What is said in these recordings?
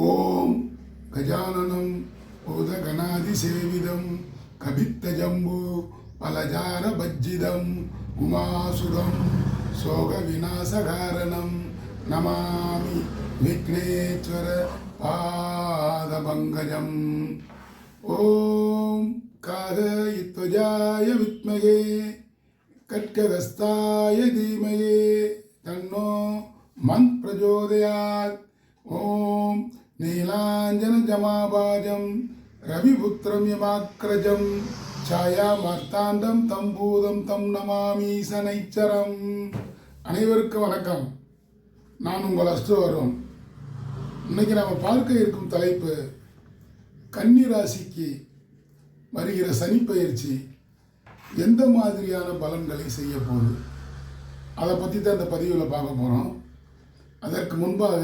ஓம் கஜானனம் பூதகணாதிசேவிதம் கபித்தஜம்பு பலஜார பஜ்ஜிதம் உமாசுதம் சோக விநாசகாரணம் நமாமி விக்னேஸ்வர பாதபங்கஜம். ஓம் காதயித்வஜாய வித்மகே கட்ககஸ்தாய தீமகே தன்னோ மந்த் பிரச்சோதயாத். ஓம் நீலாஞ்சனஜமாபாஜம் ரவிபுத்திரம் யமாக்ரஜம் சாயாமார்த்தாண்டம் தம்பூதம் தம் நமாமி சனைச்சரம். அனைவருக்கும் வணக்கம். நான் உங்கள் அஸ்ட்ரோவரும். இன்னைக்கு நம்ம பார்க்க இருக்கும் தலைப்பு கன்னி ராசிக்கு வருகிற சனிப்பெயர்ச்சி எந்த மாதிரியான பலன்களை செய்ய போகுது, அதை பற்றி தான் இந்த பதிவில் பார்க்க போகிறோம். அதற்கு முன்பாக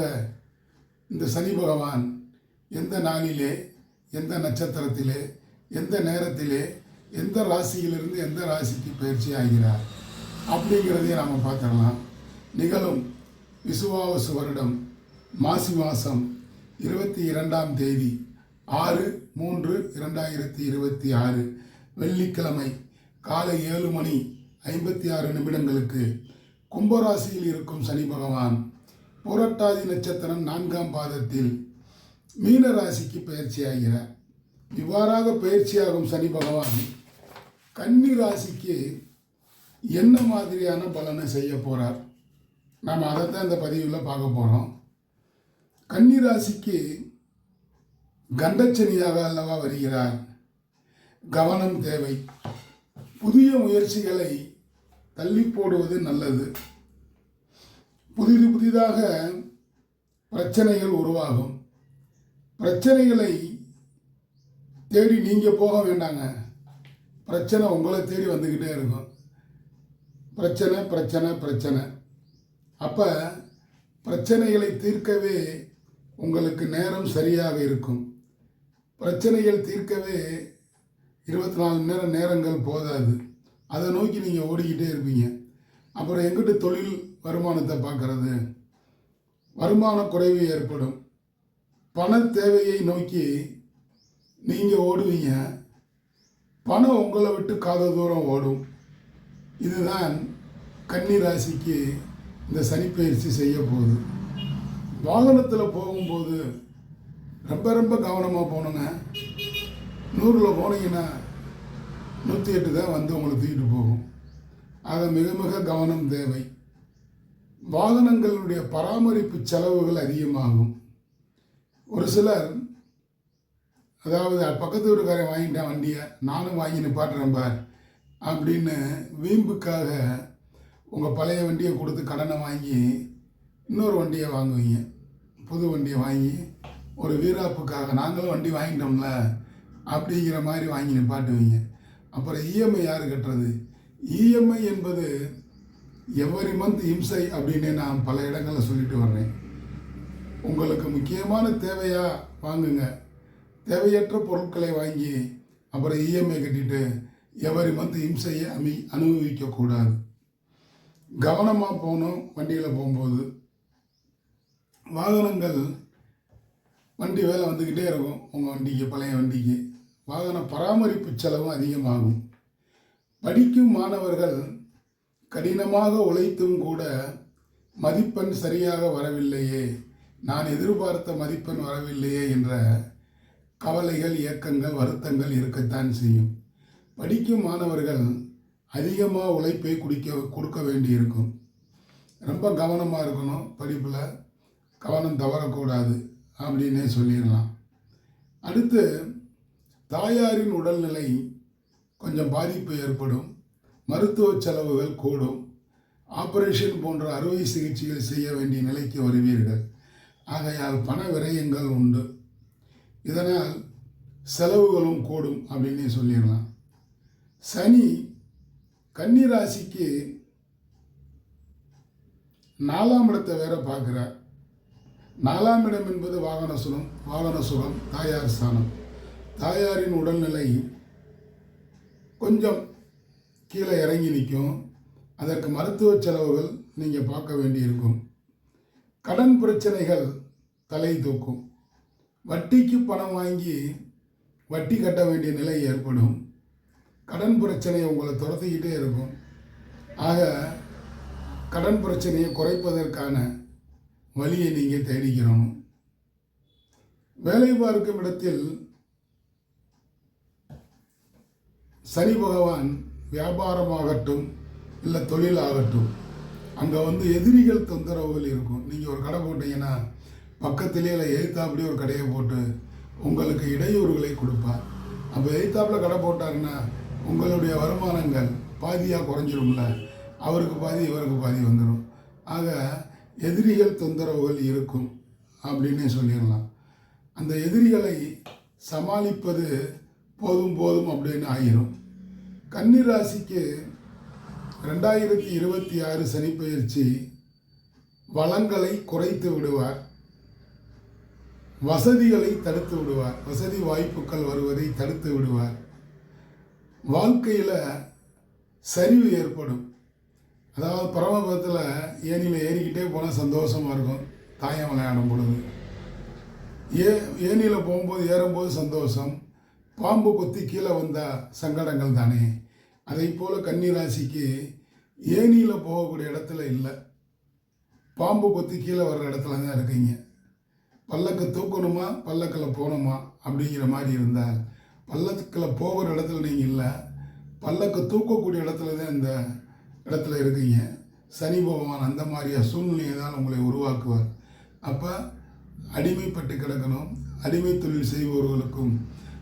இந்த சனி பகவான் எந்த நாளிலே, எந்த நட்சத்திரத்திலே, எந்த நேரத்திலே, எந்த ராசியிலிருந்து எந்த ராசிக்கு பயிற்சி ஆகிறார் அப்படிங்கிறதையும் நாம் பார்த்துடலாம். நிகழும் விசுவாவசு வருடம் மாசி மாதம் 22ஆம் தேதி 6/3/2026 வெள்ளிக்கிழமை காலை 7:56 கும்பராசியில் இருக்கும் சனி பகவான் புரட்டாதி நட்சத்திரம் 4ஆம் பாதத்தில் மீன ராசிக்கு பயிற்சி ஆகிறார். இவ்வாறாக பயிற்சியாகும் சனி பகவான் கன்னி ராசிக்கு என்ன மாதிரியான பலனை செய்ய போகிறார், நாம் அதைத்தான் இந்த பதிவில் பார்க்க போகிறோம். கன்னி ராசிக்கு கண்டச்சனியாக அல்லவா வருகிறார். கவனம் தேவை. புதிய முயற்சிகளை தள்ளி போடுவது நல்லது. புதிதாக பிரச்சனைகள் உருவாகும். பிரச்சனைகளை தேடி நீங்கள் போக வேண்டாங்க, பிரச்சனை உங்களை தேடி வந்துக்கிட்டே இருக்கும். பிரச்சனை பிரச்சனை பிரச்சனை. அப்போ பிரச்சனைகளை தீர்க்கவே உங்களுக்கு நேரம் சரியாக இருக்கும். பிரச்சனைகள் தீர்க்கவே 24 மணி நேரங்கள் போதாது. அதை நோக்கி நீங்கள் ஓடிக்கிட்டே இருப்பீங்க. அப்புறம் எங்கிட்ட தொழில் வருமானத்தை பார்க்கறது, வருமான குறைவு ஏற்படும். பண தேவையை நோக்கி நீங்கள் ஓடுவீங்க, பணம் உங்களை விட்டு காத தூரம் ஓடும். இதுதான் கன்னி ராசிக்கு இந்த சனிப்பெயர்ச்சி செய்ய போகுது. வாகனத்தில் போகும்போது ரொம்ப கவனமாக போகணுங்க. 100ல் போனீங்கன்னா 108 தான் வந்து உங்களை தூக்கிட்டு போகும். ஆக மிக கவனம் தேவை. வாகனங்களுடைய பராமரிப்பு செலவுகள் அதிகமாகும். ஒரு சிலர், அதாவது பக்கத்து வீட்டுக்காரன் வாங்கிட்டேன் வண்டியை, நானும் வாங்கி நிப்பாட்டுறேன் பார் அப்படின்னு வீம்புக்காக உங்கள் பழைய வண்டியை கொடுத்து கடனை வாங்கி இன்னொரு வண்டியை வாங்குவீங்க. புது வண்டியை வாங்கி ஒரு வீராப்புக்காக நாங்களும் வண்டி வாங்கிட்டோம்ல அப்படிங்கிற மாதிரி வாங்கி நிப்பாட்டுவீங்க. அப்புறம் இஎம்ஐ யார் கட்டுறது? இஎம்ஐ என்பது எவரி மந்த் இம்சை அப்படின்னு நான் பல இடங்களில் சொல்லிட்டு வர்றேன். உங்களுக்கு முக்கியமான தேவையா வாங்குங்க. தேவையற்ற பொருட்களை வாங்கி அப்புறம் இஎம்ஐ கட்டிட்டு எவரி மந்த் இம்சையை அனுபவிக்கக்கூடாது. கவனமாக போகணும். வண்டியில் போகும்போது வாகனங்கள் வண்டி வேலை வந்துக்கிட்டே இருக்கும். உங்கள் வண்டிக்கு, பழைய வண்டிக்கு வாகன பராமரிப்பு செலவும் அதிகமாகும். படிக்கும் மாணவர்கள் கடினமாக உழைத்தும் கூட மதிப்பெண் சரியாக வரவில்லையே, நான் எதிர்பார்த்த மதிப்பெண் வரவில்லையே என்ற கவலைகள், ஏக்கங்கள், வருத்தங்கள் இருக்கத்தான் செய்யும். படிக்கும் மாணவர்கள் அதிகமாக உழைப்பை கொடுக்க வேண்டியிருக்கும். ரொம்ப கவனமாக இருக்கணும். படிப்பில் கவனம் தவறக்கூடாது அப்படின்னே சொல்லிடலாம். அடுத்து தாயாரின் உடல்நிலை கொஞ்சம் பாதிப்பு ஏற்படும். மருத்துவ செலவுகள் கூடும். ஆபரேஷன் போன்ற அறுவை சிகிச்சைகள் செய்ய வேண்டிய நிலைக்கு வருவீர்கள். ஆகையால் பண விரயங்கள் உண்டு. இதனால் செலவுகளும் கூடும் அப்படின்னே சொல்லிடலாம். சனி கன்னி ராசிக்கு 4ஆம் இடத்தை வேற பார்க்குறார். 4ஆம் இடம் என்பது வாகன சுகம், தாயார் ஸ்தானம். தாயாரின் உடல்நிலை கொஞ்சம் கீழே இறங்கி நிற்கும். அதற்கு மருத்துவ செலவுகள் நீங்கள் பார்க்க வேண்டியிருக்கும். கடன் பிரச்சனைகள் தலை தூக்கும். வட்டிக்கு பணம் வாங்கி வட்டி கட்ட வேண்டிய நிலை ஏற்படும். கடன் பிரச்சனை உங்களை துரத்திக்கிட்டே இருக்கும். ஆக கடன் பிரச்சனையை குறைப்பதற்கான வழியை நீங்கள் தேடிக்கிறோம். வேலை பார்க்கும் இடத்தில் சனி பகவான் வியாபாரமாகட்டும் இல்லை தொழிலாகட்டும், அங்கே எதிரிகள் தொந்தரவுகள் இருக்கும். நீங்கள் ஒரு கடை போட்டீங்கன்னா பக்கத்திலே இல்லை எதிர்த்தாப்படி ஒரு கடையை போட்டு உங்களுக்கு இடையூறுகளை கொடுப்பார். அப்போ எதிர்த்தாப்பில் கடை போட்டாருன்னா உங்களுடைய வருமானங்கள் பாதியாக குறைஞ்சிரும்ல, அவருக்கு பாதி இவருக்கு பாதி வந்துடும். ஆக எதிரிகள் தொந்தரவுகள் இருக்கும் அப்படின்னே சொல்லிடலாம். அந்த எதிரிகளை சமாளிப்பது போதும் போதும் அப்படின்னு ஆகிரும். கன்னி ராசிக்கு 2026 சனிப்பெயர்ச்சி வளங்களை குறைத்து விடுவார், வசதிகளை தடுத்து விடுவார், வசதி வாய்ப்புகள் வருவதை தடுத்து விடுவார். வாழ்க்கையில் சரிவு ஏற்படும். அதாவது பரமபதத்தில் ஏணியில் ஏறிக்கிட்டே போனால் சந்தோஷமாக இருக்கும், தாயம் விளையாடும் பொழுது. ஏணியில் போகும்போது ஏறும்போது சந்தோஷம், பாம்பு கொத்தி கீழே வந்தால் சங்கடங்கள் தானே. அதை போல் கன்னி ராசிக்கு ஏணியில் போகக்கூடிய இடத்துல இல்லை, பாம்பு கொத்தி கீழே வர்ற இடத்துல தான் இருக்கீங்க. பல்லக்கு தூக்கணுமா பல்லக்கில் போகணுமா அப்படிங்கிற மாதிரி இருந்தால் பல்லக்கில் போகிற இடத்துல நீங்கள் இல்லை, பல்லக்கு தூக்கக்கூடிய இடத்துல தான் இந்த இடத்துல இருக்கீங்க. சனி பகவான் அந்த மாதிரியா சூழ்நிலையை தான் உங்களை உருவாக்குவார். அப்போ அடிமைப்பட்டு கிடக்கணும். அடிமை தொழில் செய்பவர்களுக்கும்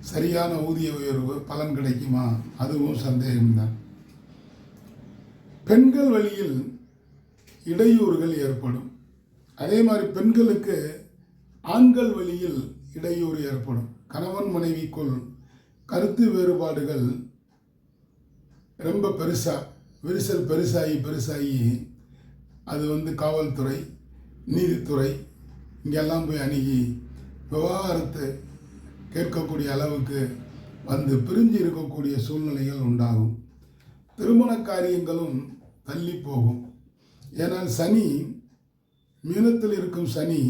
சரியான ஊதிய உயர்வு பலன் கிடைக்குமா, அதுவும் சந்தேகம்தான். பெண்கள் வழியில் இடையூறுகள் ஏற்படும். அதே மாதிரி பெண்களுக்கு ஆண்கள் வழியில் இடையூறு ஏற்படும். கணவன் மனைவிக்குள் கருத்து வேறுபாடுகள் ரொம்ப விரிசல் பெருசாகி அது காவல்துறை, நீதித்துறை இங்கெல்லாம் போய் அணுகி விவகாரத்தை கேட்கக்கூடிய அளவுக்கு பிரிஞ்சு இருக்கக்கூடிய சூழ்நிலைகள் உண்டாகும். திருமண காரியங்களும் தள்ளி போகும். ஏனால் சனி, மீனத்தில் இருக்கும் சனி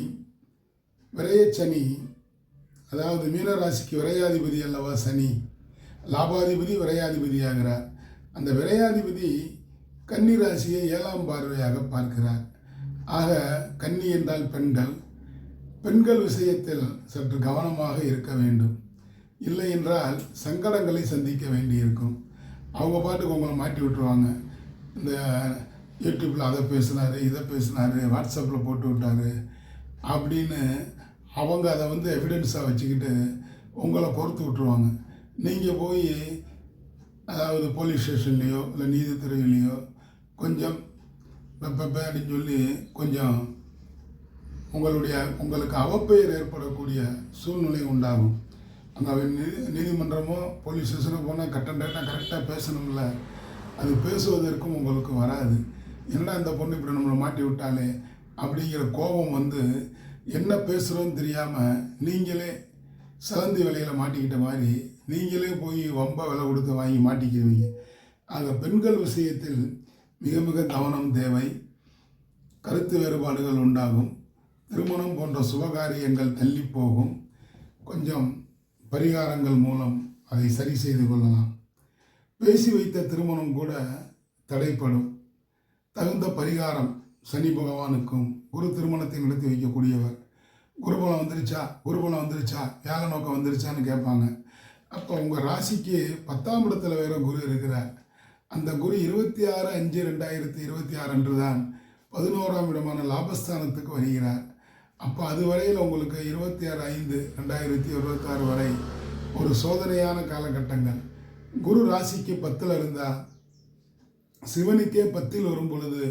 விரயச்சனி, அதாவது மீனராசிக்கு விரையாதிபதி அல்லவா சனி, லாபாதிபதி விரையாதிபதி ஆகிறார். அந்த விரையாதிபதி கன்னி ராசியை 7ஆம் பார்வையாக பார்க்கிறார். ஆக கன்னி என்றால் பெண்கள் விஷயத்தில் சற்று கவனமாக இருக்க வேண்டும். இல்லை என்றால் சங்கடங்களை சந்திக்க வேண்டியிருக்கும். அவங்க பாட்டுக்கு உங்களை மாட்டி விட்டுருவாங்க. இந்த யூடியூப்பில் அதை பேசினார், இதை பேசினார், வாட்ஸ்அப்பில் போட்டு விட்டார் அப்படின்னு அவங்க அதை எவிடன்ஸாக வச்சுக்கிட்டு உங்களை பொறுத்து விட்டுருவாங்க. நீங்கள் போய் அதாவது போலீஸ் ஸ்டேஷன்லேயோ இல்லை நீதித்துறையிலையோ கொஞ்சம் அப்படின்னு சொல்லி கொஞ்சம் உங்களுக்கு அவப்பெயர் ஏற்படக்கூடிய சூழ்நிலை உண்டாகும். அங்கே நீதிமன்றமோ போலீஸ் ஸ்டேஷனோ போனால் கரெக்டாக பேசணும்ல, அது பேசுவதற்கும் உங்களுக்கு வராது. என்னடா இந்த பொண்ணு இப்படி நம்மளை மாட்டி விட்டாலே அப்படிங்கிற கோபம் என்ன பேசுகிறோன்னு தெரியாமல் நீங்களே சிலந்தி விலையில் மாட்டிக்கிட்ட மாதிரி நீங்களே போய் ரொம்ப விலை கொடுத்து வாங்கி மாட்டிக்குவீங்க. ஆக பெண்கள் விஷயத்தில் மிக மிக கவனம் தேவை. கருத்து வேறுபாடுகள் உண்டாகும். திருமணம் போன்ற சுபகாரியங்கள் தள்ளி போகும். கொஞ்சம் பரிகாரங்கள் மூலம் அதை சரி செய்து கொள்ளலாம். பேசி வைத்த திருமணம் கூட தடைப்படும். தகுந்த பரிகாரம் சனி பகவானுக்கும் குரு திருமணத்தை நடத்தி வைக்கக்கூடியவர். குருபலம் வந்துருச்சா வேலை நோக்கம் வந்துருச்சான்னு கேட்பாங்க. அப்போ உங்கள் ராசிக்கு 10ஆம் இடத்துல வேற குரு இருக்கிறார். அந்த குரு 26/5/2026 அன்று தான் 11ஆம் இடமான லாபஸ்தானத்துக்கு வருகிறார். அப்போ அதுவரையில் உங்களுக்கு 26/5/2026 வரை ஒரு சோதனையான காலகட்டங்கள். குரு ராசிக்கு 10ல் இருந்தால் சிவனுக்கே 10ல் வரும் பொழுது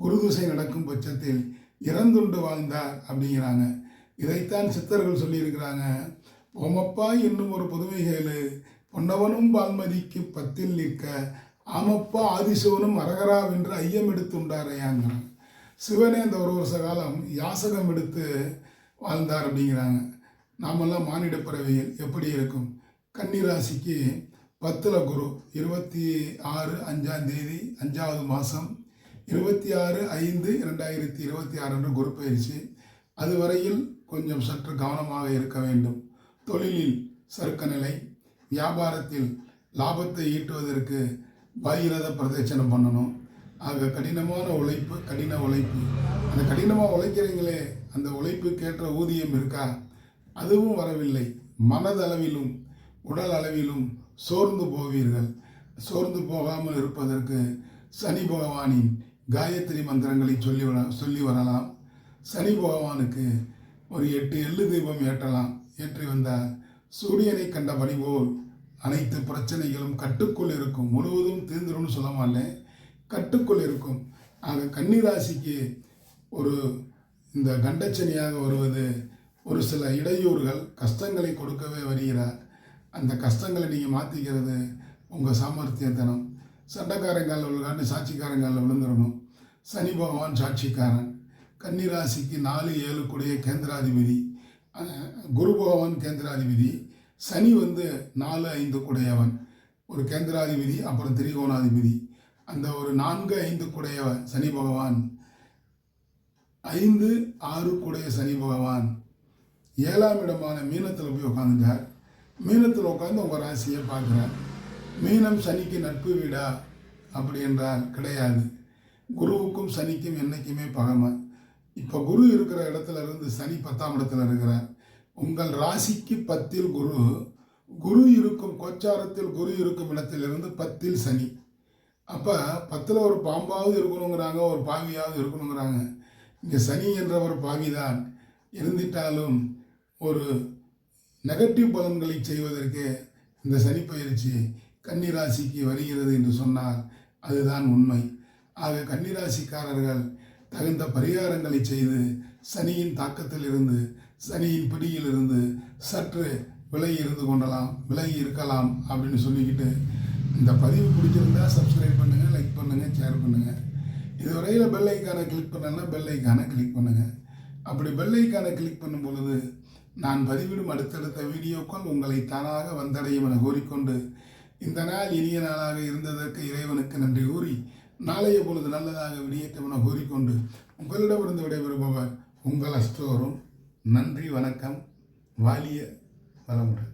குரு திசை நடக்கும் பட்சத்தில் இறந்துண்டு வாழ்ந்தார் அப்படிங்கிறாங்க. இதைத்தான் சித்தர்கள் சொல்லியிருக்கிறாங்க. ஓமப்பா என்னும் ஒரு புதுமை கேளு, பொன்னவனும் பால்மதிக்கு 10ல் நிற்க ஆமப்பா ஆதிசிவனும் அரகராவென்று ஐயம் எடுத்துண்டாரையாங்கிறாங்க. சிவனே அந்த ஒரு வருஷ காலம் யாசகம் எடுத்து வாழ்ந்தார் அப்படிங்கிறாங்க. நாமெல்லாம் மானிட பிறவியில் எப்படி இருக்கும்? கன்னி ராசிக்கு 10ல் குரு 26/5 5வது மாதம் 26/5/2026 அன்று குரு பயிற்சி. அதுவரையில் கொஞ்சம் சற்று கவனமாக இருக்க வேண்டும். தொழிலில் சறுக்க நிலை, வியாபாரத்தில் லாபத்தை ஈட்டுவதற்கு பகீரத பிரதட்சணம் பண்ணணும். ஆக கடினமான உழைப்பு, கடின உழைப்பு. அந்த கடினமாக உழைக்கிறீங்களே, அந்த உழைப்புக்கேற்ற ஊதியம் இருக்கா? அதுவும் வரவில்லை. மனதளவிலும் உடல் அளவிலும் சோர்ந்து போவீர்கள். சோர்ந்து போகாமல் இருப்பதற்கு சனி பகவானின் காயத்ரி மந்திரங்களை சொல்லி வரலாம். சனி பகவானுக்கு ஒரு 8 எள்ளு தீபம் ஏற்றலாம். ஏற்றி வந்தால் சூரியனை கண்ட பணி போல் அனைத்து பிரச்சனைகளும் கட்டுக்குள் இருக்கும். முழுவதும் தீர்ந்துரும்னு சொல்ல மாட்டேன், கட்டுக்குள் இருக்கும். ஆக கன்னிராசிக்கு இந்த கண்டச்சனியாக வருவது ஒரு சில இடையூறுகள், கஷ்டங்களை கொடுக்கவே வருகிறார். அந்த கஷ்டங்களை நீங்கள் மாற்றிக்கிறது உங்கள் சாமர்த்தியத்தனம். சண்டைக்காரங்காலில் விழுகாண்டு சாட்சிக்காரங்காலில் விழுந்துடணும். சனி பகவான் சாட்சிக்காரன். கன்னிராசிக்கு 4, 7 கூடிய கேந்திராதிபதி. குரு பகவான் கேந்திராதிபதி. சனி 4, 5 கூடையவன். ஒரு கேந்திராதிபதி, அப்புறம் திரிகோணாதிபதி. அந்த ஒரு 4, 5 கூடைய சனி பகவான், 5, 6 கூடைய சனி பகவான் 7ஆம் இடமான மீனத்தில் போய் உட்காந்துட்டார். மீனத்தில் உட்காந்து உங்கள் ராசியை பார்க்குறார். மீனம் சனிக்கு நட்பு வீடா அப்படி என்றால் கிடையாது. குருவுக்கும் சனிக்கும் என்றைக்குமே பகமை. இப்போ குரு இருக்கிற இடத்துல இருந்து சனி 10ஆம் இடத்துல இருக்கிறார். உங்கள் ராசிக்கு 10இல் குரு, குரு இருக்கும் கோச்சாரத்தில் குரு இருக்கும் இடத்திலிருந்து 10இல் சனி. அப்போ 10ல் ஒரு பாம்பாவது இருக்கணுங்கிறாங்க, ஒரு பாவியாவது இருக்கணுங்கிறாங்க. இங்கே சனி என்ற ஒரு பாவிதான் இருந்திட்டாலும் ஒரு நெகட்டிவ் பலன்களை செய்வதற்கு இந்த சனி பயிற்சி கன்னிராசிக்கு வருகிறது என்று சொன்னால் அதுதான் உண்மை. ஆக கன்னிராசிக்காரர்கள் தகுந்த பரிகாரங்களை செய்து சனியின் தாக்கத்தில் இருந்து, சனியின் பிடியிலிருந்து சற்று விலகி இருக்கலாம் அப்படின்னு சொல்லிக்கிட்டு, இந்த பதிவு பிடிச்சிருந்தா சப்ஸ்கிரைப் பண்ணுங்கள், லைக் பண்ணுங்கள், ஷேர் பண்ணுங்கள். இதுவரையில் பெல் ஐக்கானை கிளிக் பண்ணலன்னா பெல் ஐக்கானை கிளிக் பண்ணுங்கள். அப்படி பெல் ஐக்கானை கிளிக் பண்ணும் பொழுது நான் பதிவிடும் அடுத்தடுத்த வீடியோக்கள் உங்களை தானாக வந்தடையும் என கூறிக்கொண்டு, இந்த நாள் இனிய நாளாக இருந்ததற்கு இறைவனுக்கு நன்றி கூறி, நாளைய பொழுது நல்லதாக விடியட்டும் என கூறிக்கொண்டு உங்களிடமிருந்து விடைபெறுபவர் உங்கள் அஸ்ட்ரோரும். நன்றி, வணக்கம், வாலிய வளமுடன்.